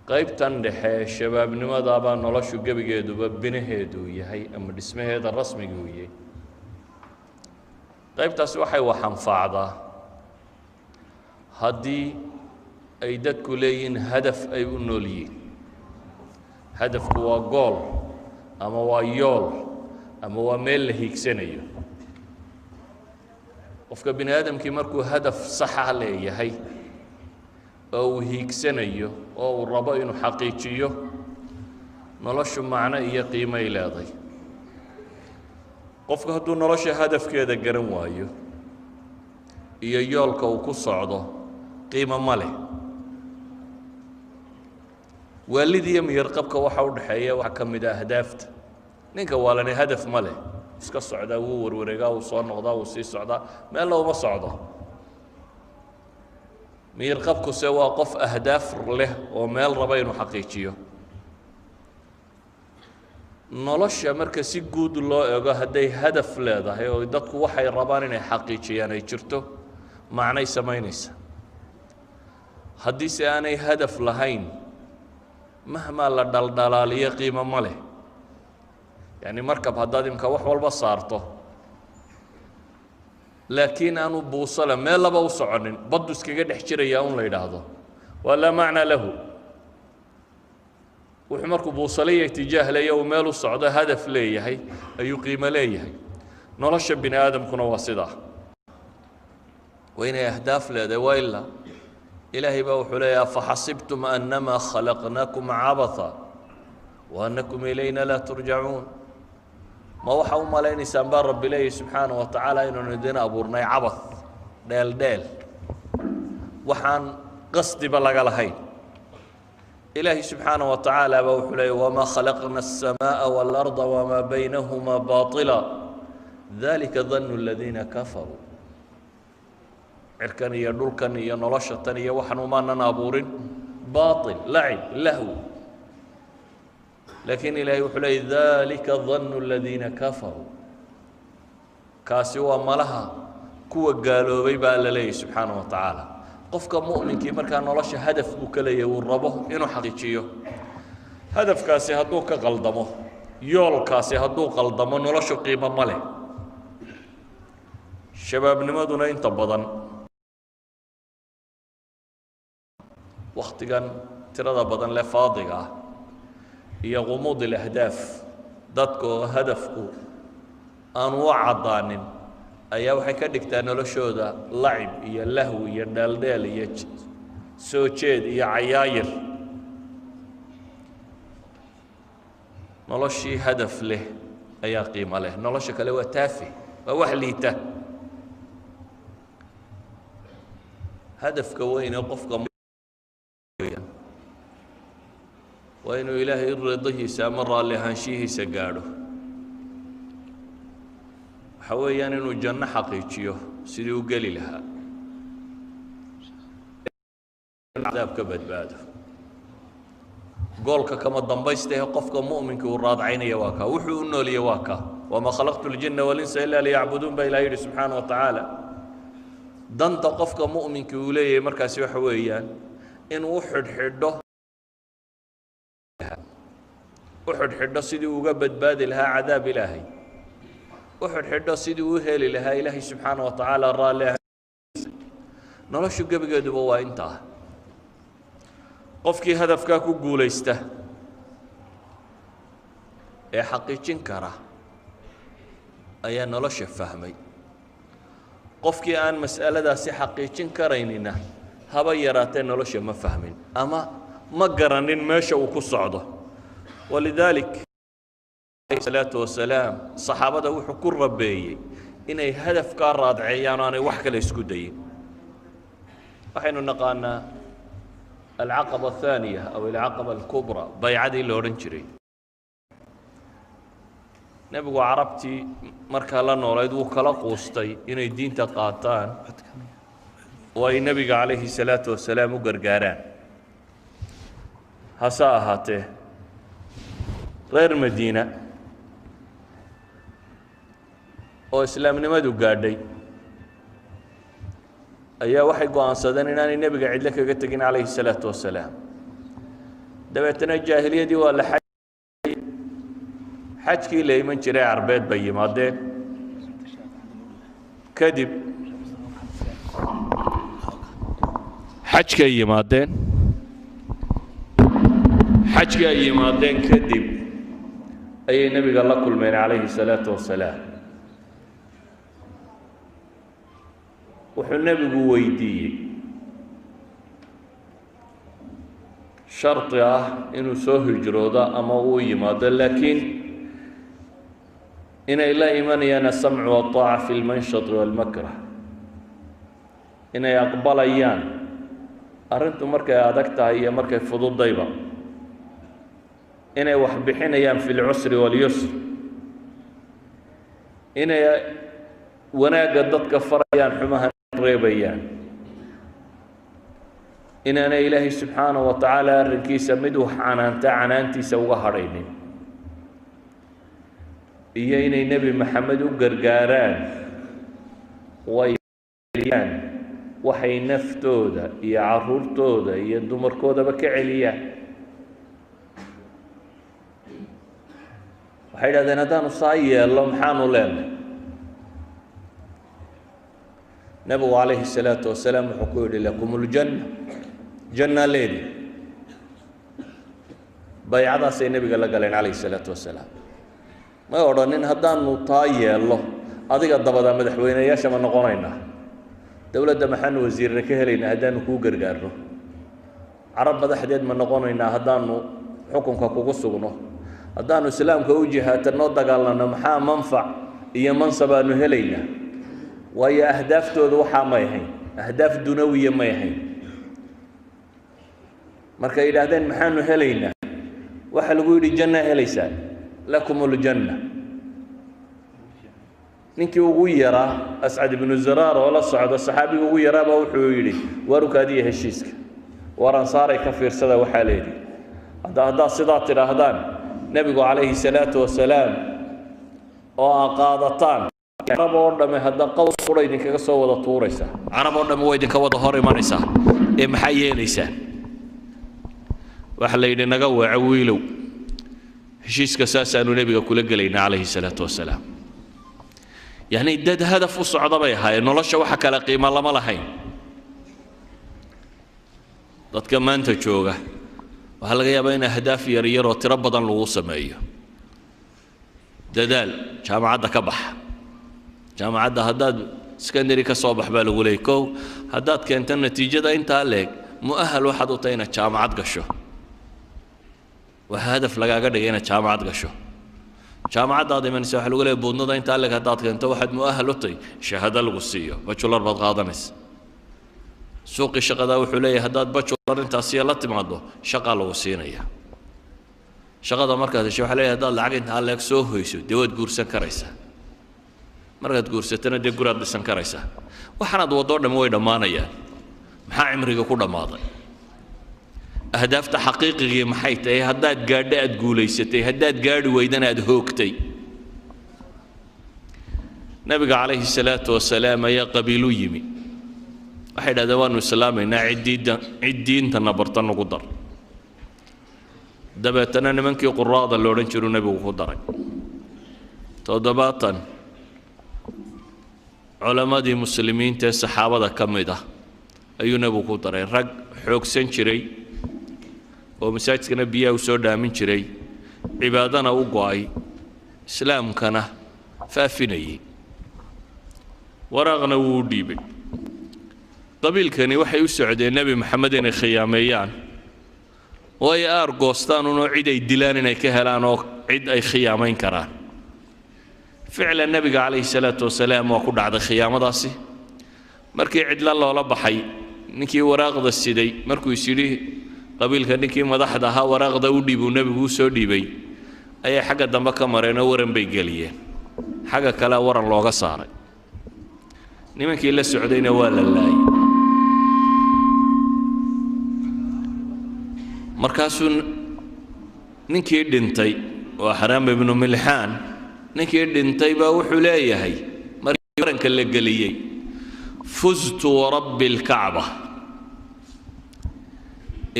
qaybtan dhexe shabaabnimada baa noloshu gebigeeduba binaheedu yahay ama dhismaheeda rasmiga uu yahay qaybtaasi waxay wax anfacdaa haddii ay dadku leeyihiin hadaf ay u nool yihiin hadafku waa gool ama waa yool ama waa meel la hiigsanayo qofka bini aadamkii markuu hadaf saxa leeyahay oo uu hiigsanayo oo uu rabo inuu xaqiijiyo noloshu macno iyo qiimo ay leedahay qofku hadduu nolosha hadafkeeda garan waayo iyo yoolka uu ku socdo qiimo ma leh waalidiya miyarqabka waxa u dhaxeeya waxa ka mid ah ahdaafta ninka waalani hadaf ma leh iska socdaa wuu warwareegaa wuu soo noqdaa wuu sii socdaa meel looma socdo miyarqabkuse waa qof ahdaaf leh oo meel raba inuu xaqiijiyo nolosha marka si guud loo eego hadday hadaf leedahay oo dadku waxay rabaan inay xaqiijiyaan ay jirto macnay samaynaysa haddii se aanay hadaf lahayn mahmaa la dhaldhalaaliyo qiimo ma leh yacni markab haddaad imka wax walba saarto laakiin aanu buusale meel laba u soconin baddu iskaga dhex jirayaa un la yidhaahdo waa laa macnaa lahu wuxuu markuu buusaliya itijaah leeya uu meel u socdo hadaf leeyahay ayuu qiimo leeyahay nolosha bini aadamkuna waa sidaa waa inay ahdaaf leedahay waa ilaa ilaahay baa wuxuu leeyahay afaxasibtum annamaa khalaqnaakum cabatha wa annakum ilayna laa turjacuun ma waxa u malaynaysaan baa rabbi leeyahy subxaanaه wa tacaala inaanu idin abuurnay cabad dheel dheel waxaan qasdiba laga lahayn ilaahay subxaanaه wa tacaala baa wuxuu leeyahy wamaa khalaqna الsamaaءa wاlأrضa wamaa baynahumaa baaطila dalika danu اladiina kafaruu cirkan iyo dhulkan iyo nolosha tan iyo waxaan umaanan abuurin baaطil lacib lahw laakiin ilaahay wuxuu leeyay dalika danu اladiina kafaruu kaasi waa malaha kuwa gaaloobay baa alla leeyahy subxaanaه wa tacaala qofka mu'minkii markaa nolosha hadaf buu ka leeyahay uu rabo inuu xaqiijiyo hadafkaasi hadduu ka qaldamo yoolkaasi hadduu qaldamo noloshu qiimo ma leh shabaabnimaduna inta badan wakhtigan tirada badan le faadiga ah iyo qumuud alahdaaf dadka oo hadafku aanu u caddaanin ayaa waxay ka dhigtaa noloshooda lacib iyo lahwi iyo dheeldheel iyo soo jeed iyo cayaayir noloshii hadaf leh ayaa qiimo leh nolosha kale waa taafi waa wax liita hadafka weyne qofka waa inuu ilaahay ridahiisa ama raalli ahaanshihiisa gaadho waxa weeyaan inuu janno xaqiijiyo sidii u geli lahaa cadaab ka badbaado goolka kama dambaysta ee qofka mu'minka uu raadcaynaya waa kaa wuxuu u nooliye waa kaa wamaa khalaqtu اljinna walinsa ilaa liyacbuduun baa ilaah yidhi subxaanaه wa tacaala danta qofka mu'minka uu leeyahay markaasi waxa weeyaan inuu u xidhxidho sidii uga badbaadi lahaa cadaab ilaahay u xidhxidho sidii u heli lahaa ilaahay subxaanaه wa tacaala raalli noloshu gebigeeduba waa intaa qofkii hadafkaa ku guulaysta ee xaqiijin kara ayaa nolosha fahmay qofkii aan mas'aladaasi xaqiijin karaynina haba yaraatee nolosha ma fahmin ama ma garanin meesha uu ku socdo walidaalik alayhi salaatu wasalaam saxaabada wuxuu ku rabeeyey inay hadafkaa raadceeyaan oo aanay wax kale isku dayin waxaynu naqaanaa alcaqaba athaaniya aw alcaqaba alkubra baycadii la odhan jiray nebigu carabtii markaa la noolayd wuu kala quustay inay diinta qaataan oo ay nebiga calayhi salaatu wasalaam u gargaaraan hase ahaatee reer madiina oo islaamnimadu gaadhay ayaa waxay go'aansadeen inaanay nebiga cidlo kaga tegin calayhi salaatu wasalaam dabeetana jaahiliyadii waa la xajkii la iman jiray carbeed bay yimaadeen kadib xajkay yimaadeen kadib ayay nebiga la kulmeen calayhi salaatu wasalaam wuxuu nebigu weydiiyey shardi ah inuu soo hijroodo ama uu yimaado laakiin inay la imanayaan asamcu waطaaca fi lmanshati walmakrah inay aqbalayaan arrintu markay adag tahay iyo markay fududayba inay wax bixinayaan fi lcusri walyusr inay wanaagga dadka farayaan xumaha reebayaan inaanay ilaahay subxaanahu wa tacaala arrinkiisa mid wax canaantiisa uga hadhaynin iyo inay nebi maxamed u gargaaraan wayaan waxay naftooda iyo caruurtooda iyo dumarkoodaba ka celiyaan waxay idhahdeen haddaanu saa yeello maxaanu leenahay nebigu calayhi salaatu wasalaam wuxuu ku yidhi lakum ljanna janna leedi baycadaasay nebiga la galeen calayhi salaatu wasalaam may odhanin haddaanu taa yeello adiga dabadaa madaxweyneyaasha ma noqonaynaa dowladda maxaanu wasiirna ka helaynaa haddaanu kuu gargaarno carab madaxdeed ma noqonaynaa haddaanu xukunka kugu sugno haddaanu islaamka u jihaatanoo dagaalanno maxaa manfac iyo mansab aanu helaynaa waayo ahdaaftooda waxaa may ahayn ahdaaf dunawiya may ahayn markay yidhaahdeen maxaanu helaynaa waxaa lagu yidhi janna helaysaan lakum ljanna ninkii ugu yaraa ascad ibnu zaraar oo la socda saxaabiga ugu yaraaba wuxuu yidhi warukaadiya heshiiska war ansaaray ka fiirsada waxaa leedhi haddaad sidaa tidhaahdaan nebigu calayhi salaatu wasalaam oo aa qaadataan carab oo dhamme hadda qowl qura idinkaga soo wada tuuraysaa carab oo dhamme waa idinka wada hor imanaysaa ee maxaa yeelaysaa waxa la yidhi naga weeco wiilow heshiiska saasaanu nebiga kula gelayna calayhi salaatu wasalaam yacni dad hadaf u socda bay ahaayeen nolosha waxa kale qiimo lama lahayn dadka maanta jooga waxaa laga yaabaa in ahdaaf yaryar oo tiro badan lagu sameeyo dadaal jaamacadda ka baxa jaamacadda haddaad secondary ka soo bax baa lagu leeyay kow haddaad keento natiijada intaa leeg mu'ahal waxaad u tahay inaad jaamacad gasho waxa hadaf lagaaga dhigay inaad jaamacad gasho jaamacaddaad imanaysa waxa lagu leeyahay buudnada intaa leeg haddaad keento waxaad mu'ahal u tahay shahaado lagu siiyo bachelor baad qaadanaysa suuqii shaqadaa wuxuu leeyahay haddaad bachelor intaasiya la timaado shaqaa lagu siinaya shaqada markaad hesho waxaa leeyahay haddaad lacag intaa leeg soo hoyso dee waad guursan karaysaa markaad guursatana dee guraad dhisan karaysaa waxaanaad waddoo dhammi way dhammaanayaan maxaa cimriga ku dhammaaday ahdaafta xaqiiqigii maxay tahay haddaad gaadho aad guulaysatay haddaad gaadhi weydana aad hoogtay nabiga calayhi salaatu wasalaam ayaa qabiilu yimi waxay idhahdeen waanu islaamaynaa cid diintana barta nagu dar dabeetana nimankii quraada la odhan jiruu nebigu ku daray 70 culamadii muslimiinta ee saxaabada ka mid ah ayuu nebigu ku daray rag xoogsan jiray oo masaajidkana biyaha u soo dhaamin jiray cibaadana u go'ay islaamkana faafinayay waraaqna wuu u dhiibay qabiilkani waxay u socdeen nebi maxamed inay khiyaameeyaan oo ay aargoostaan unoo cid ay dilaan inay ka helaan oo cid ay khiyaamayn karaan ficlan nebiga calayhi salaatu wasalaam waa ku dhacday khiyaamadaasi markii cidla loola baxay ninkii waraaqda siday markuu is yidhi qabiilka ninkii madaxda ahaa waraaqda u dhiibuu nebigu u soo dhiibay ayay xagga dambe ka mareen oo waran bay geliyeen xagga kale waran looga saaray nimankii la socdayna waa la laayay markaasuu ninkii dhintay waa xaraam ibnu milxaan ninkii dhintay baa wuxuu leeyahay markii waranka la geliyey فزت ورب الكعبة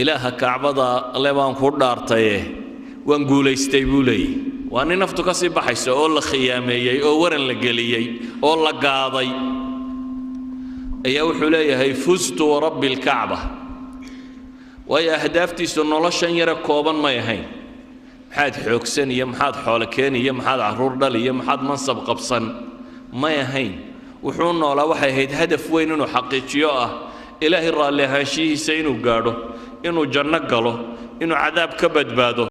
ilaaha kacbada leebaan ku dhaartaye waan guulaystay buu leeyahay waa nin naftu ka sii baxayso oo la khiyaameeyay oo waran la geliyay oo la gaaday ayaa wuxuu leeyahay fustu warabbi alkacba way ahdaaftiisu noloshan yara kooban ma yahayn maxaad xoogsan iyo maxaad xoolo keen iyo maxaad caruur dhal iyo maxaad mansab qabsan ma yahayn wuxuu noolaa waxay ahayd hadaf weyn inuu xaqiijiyo ah ilaahay raalli ahaanshihiisa inuu gaadho inuu janno galo inuu cadaab ka badbaado